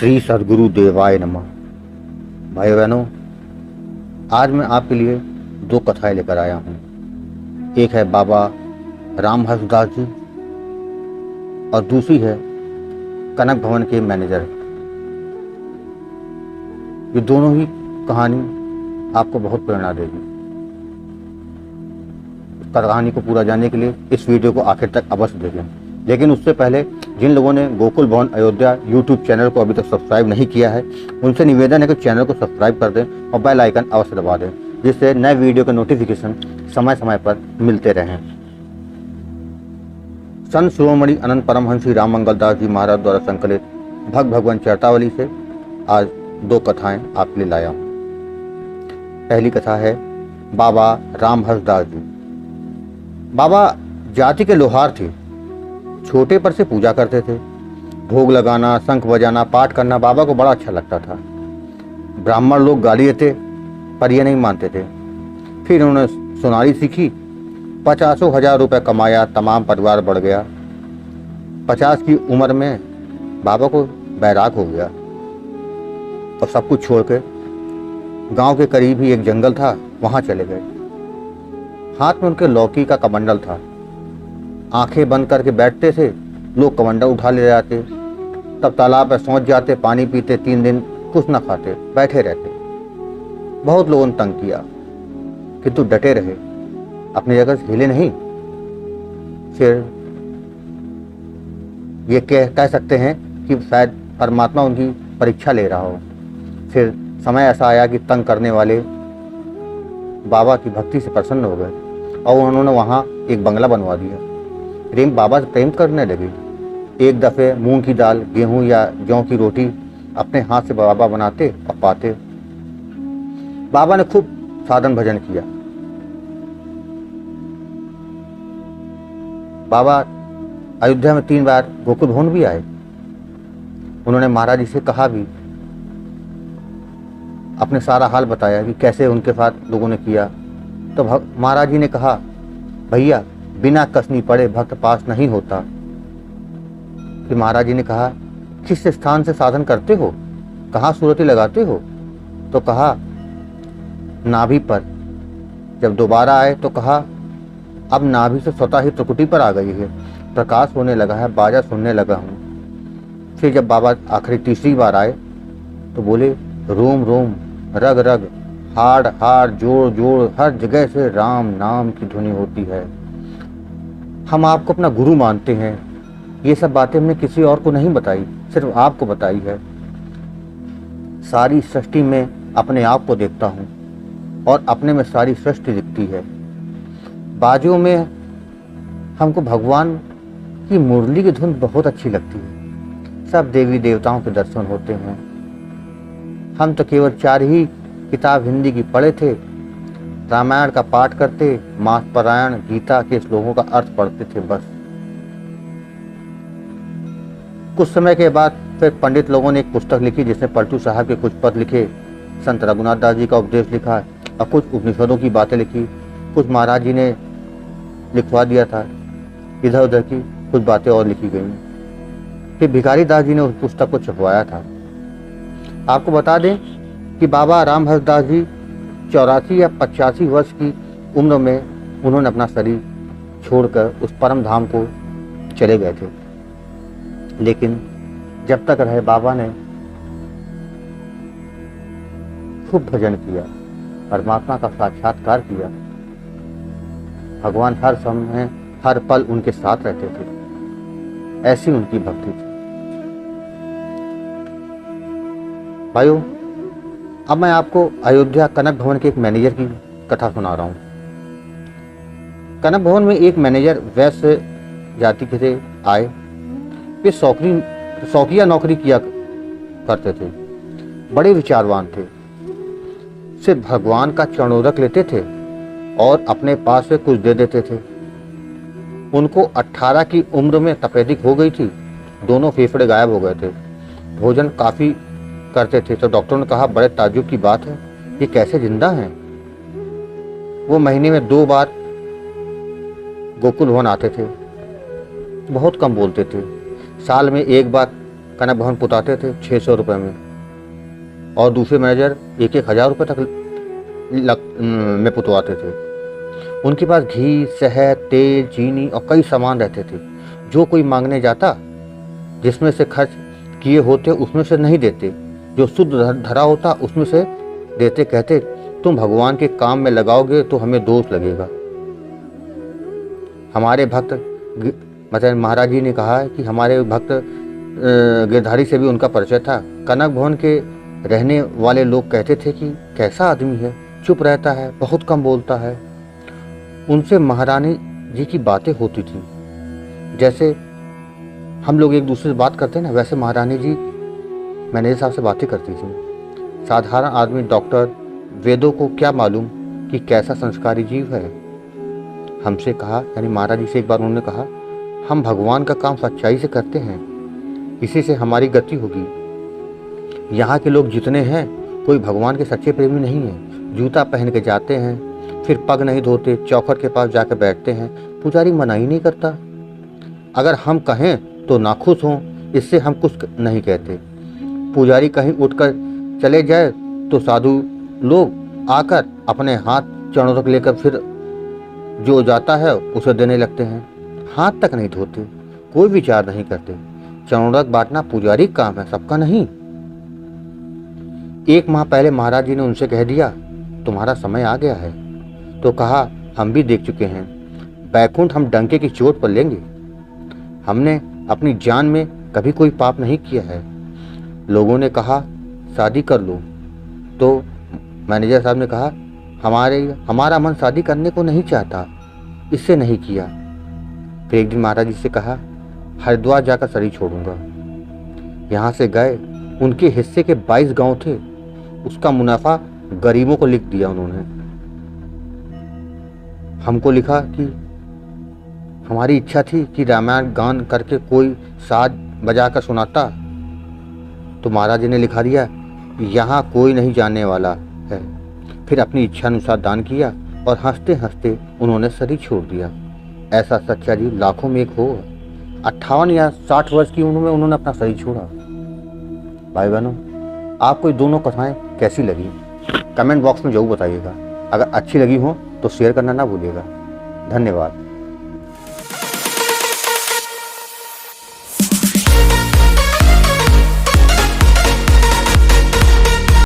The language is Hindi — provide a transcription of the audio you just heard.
श्री सद्गुरु देवाय नमः। भाई बहनों, आज मैं आपके लिए दो कथाएं लेकर आया हूँ। एक है बाबा रामहंस दास जी और दूसरी है कनक भवन के मैनेजर। ये दोनों ही कहानी आपको बहुत प्रेरणा देगी। कहानी को पूरा जानने के लिए इस वीडियो को आखिर तक अवश्य देखें। लेकिन उससे पहले जिन लोगों ने गोकुल भवन अयोध्या यूट्यूब चैनल को अभी तक सब्सक्राइब नहीं किया है, उनसे निवेदन है कि चैनल को सब्सक्राइब कर दें और बेल आइकन अवश्य दबा दें, जिससे नए वीडियो के नोटिफिकेशन समय समय पर मिलते रहें। संत शिरोमणि अनंत परमहंस श्री राम मंगल दास जी महाराज द्वारा संकलित भक्त भगवान चरतावली से आज दो कथाएं आपके लिए लाया हूँ। पहली कथा है बाबा रामहंस दास जी। बाबा जाति के लोहार थे। छोटे पर से पूजा करते थे। भोग लगाना, शंख बजाना, पाठ करना बाबा को बड़ा अच्छा लगता था। ब्राह्मण लोग गाली देते पर ये नहीं मानते थे। फिर उन्होंने सुनारी सीखी, 50,000 रुपये कमाया, तमाम परिवार बढ़ गया। 50 की उम्र में बाबा को बैराग हो गया और सब कुछ छोड़ के गांव के करीब ही एक जंगल था, वहां चले गए। हाथ में उनके लौकी का कमंडल था। आंखें बंद करके बैठते थे, लोग कमंडल उठा ले जाते। तब तालाब पर सोच जाते, पानी पीते, 3 दिन कुछ न खाते, बैठे रहते। बहुत लोगों ने तंग किया किंतु डटे रहे, अपनी जगह से हिले नहीं। फिर ये कह सकते हैं कि शायद परमात्मा उनकी परीक्षा ले रहा हो। फिर समय ऐसा आया कि तंग करने वाले बाबा की भक्ति से प्रसन्न हो गए और उन्होंने वहाँ एक बंगला बनवा दिया। बाबा से प्रेम करने लगे। एक दफे मूंग की दाल, गेहूं या जौ की रोटी अपने हाथ से बाबा बनाते और पाते। बाबा ने खूब साधन भजन किया। बाबा अयोध्या में 3 बार गोकुल भवन भी आए। उन्होंने महाराज जी से कहा भी, अपने सारा हाल बताया कि कैसे उनके साथ लोगों ने किया। तो महाराज जी ने कहा, भैया बिना कसनी पड़े भक्त पास नहीं होता। फिर महाराज जी ने कहा, किस स्थान से साधन करते हो, कहाँ सूरती लगाते हो? तो कहा, नाभि पर। जब दोबारा आए तो कहा, अब नाभि से स्वतः ही त्रिकुटी पर आ गई है, प्रकाश होने लगा है, बाजा सुनने लगा हूँ। फिर जब बाबा आखिरी तीसरी बार आए तो बोले, रोम रोम, रग रग, हाड़ हाड़, जोड़ जोड़, हर जगह से राम नाम की ध्वनि होती है। हम आपको अपना गुरु मानते हैं। ये सब बातें हमने किसी और को नहीं बताई, सिर्फ आपको बताई है। सारी सृष्टि में अपने आप को देखता हूँ और अपने में सारी सृष्टि दिखती है। बाजों में हमको भगवान की मुरली की धुन बहुत अच्छी लगती है। सब देवी देवताओं के दर्शन होते हैं। हम तो केवल 4 ही किताब हिंदी की पढ़े थे। रामायण का पाठ करते, मासपरायण, गीता के श्लोकों का अर्थ पढ़ते थे बस। कुछ समय के बाद फिर पंडित लोगों ने एक पुस्तक लिखी जिसमें पलटू साहब के कुछ पद लिखे, संत रघुनाथ दास जी का उपदेश लिखा और कुछ उपनिषदों की बातें लिखी। कुछ महाराज जी ने लिखवा दिया था, इधर उधर की कुछ बातें और लिखी गई। फिर भिखारी दास जी ने उस पुस्तक को छपवाया था। आपको बता दें कि बाबा रामहंस दास जी 84 या 85 वर्ष की उम्र में उन्होंने अपना शरीर छोड़कर उस परम धाम को चले गए थे। लेकिन जब तक रहे बाबा ने खूब भजन किया, परमात्मा का साक्षात्कार किया। भगवान हर समय हर पल उनके साथ रहते थे। ऐसी उनकी भक्ति थी। भाइयों, अब मैं आपको अयोध्या कनक भवन के एक मैनेजर की कथा सुना रहा हूँ। कनक भवन में एक मैनेजर वैश्य जाति के थे आए। वे शौकिया नौकरी किया करते थे। बड़े विचारवान थे। सिर्फ भगवान का चरणोदक लेते थे और अपने पास से कुछ दे देते थे। उनको 18 की उम्र में तपेदिक हो गई थी। दोनों फेफड़े गायब हो गए थे। भोजन काफी करते थे तो डॉक्टर ने कहा, बड़े ताज्जुब की बात है, ये कैसे जिंदा हैं? वो महीने में 2 बार गोकुल भवन आते थे। बहुत कम बोलते थे। साल में 1 बार कनक भवन पुताते थे 600 रुपये में, और दूसरे मैनेजर 1,000 रुपये तक में पुतवाते थे। उनके पास घी, शहद, तेल, चीनी और कई सामान रहते थे। जो कोई मांगने जाता, जिसमें से खर्च किए होते उसमें से नहीं देते, जो शुद्ध धरा होता उसमें से देते। कहते तुम भगवान के काम में लगाओगे तो हमें दोष लगेगा। हमारे भक्त मतलब महाराज जी ने कहा कि हमारे भक्त गिरधारी से भी उनका परिचय था। कनक भवन के रहने वाले लोग कहते थे कि कैसा आदमी है, चुप रहता है, बहुत कम बोलता है। उनसे महारानी जी की बातें होती थी, जैसे हम लोग एक दूसरे से बात करते हैं ना, वैसे महारानी जी मैनेजर साहब से बातें करती थी। साधारण आदमी, डॉक्टर, वेदों को क्या मालूम कि कैसा संस्कारी जीव है। हमसे कहा, यानी महाराज जी से एक बार उन्होंने कहा, हम भगवान का काम सच्चाई से करते हैं, इसी से हमारी गति होगी। यहाँ के लोग जितने हैं, कोई भगवान के सच्चे प्रेमी नहीं है। जूता पहन के जाते हैं, फिर पग नहीं धोते, चौखट के पास जाकर बैठते हैं, पुजारी मना ही नहीं करता। अगर हम कहें तो नाखुश हों, इससे हम कुछ नहीं कहते। पुजारी कहीं उठकर चले जाए तो साधु लोग आकर अपने हाथ चरणों तक लेकर फिर जो जाता है उसे देने लगते हैं। हाथ तक नहीं धोते, कोई विचार नहीं करते। चरणों बांटना पुजारी का काम है, सबका नहीं। 1 माह पहले महाराज जी ने उनसे कह दिया तुम्हारा समय आ गया है, तो कहा हम भी देख चुके हैं, बैकुंठ हम डंके की चोट पर लेंगे। हमने अपनी जान में कभी कोई पाप नहीं किया है। लोगों ने कहा शादी कर लो, तो मैनेजर साहब ने कहा हमारा मन शादी करने को नहीं चाहता, इससे नहीं किया। फिर एक दिन महाराज जी से कहा हरिद्वार जाकर शरीर छोड़ूंगा। यहाँ से गए, उनके हिस्से के 22 गांव थे, उसका मुनाफा गरीबों को लिख दिया उन्होंने। हमको लिखा कि हमारी इच्छा थी कि रामायण गान करके कोई साज बजाकर सुनाता, तो महाराज जी ने लिखा दिया यहाँ कोई नहीं जाने वाला है। फिर अपनी इच्छा अनुसार दान किया और हंसते हंसते उन्होंने शरीर छोड़ दिया। ऐसा सच्चा जीव लाखों में एक हो। 58 या 60 वर्ष की उम्र में उन्होंने अपना शरीर छोड़ा। भाई बहनों, आपको ये दोनों कथाएं कैसी लगी कमेंट बॉक्स में जरूर बताइएगा। अगर अच्छी लगी हो तो शेयर करना ना भूलिएगा। धन्यवाद।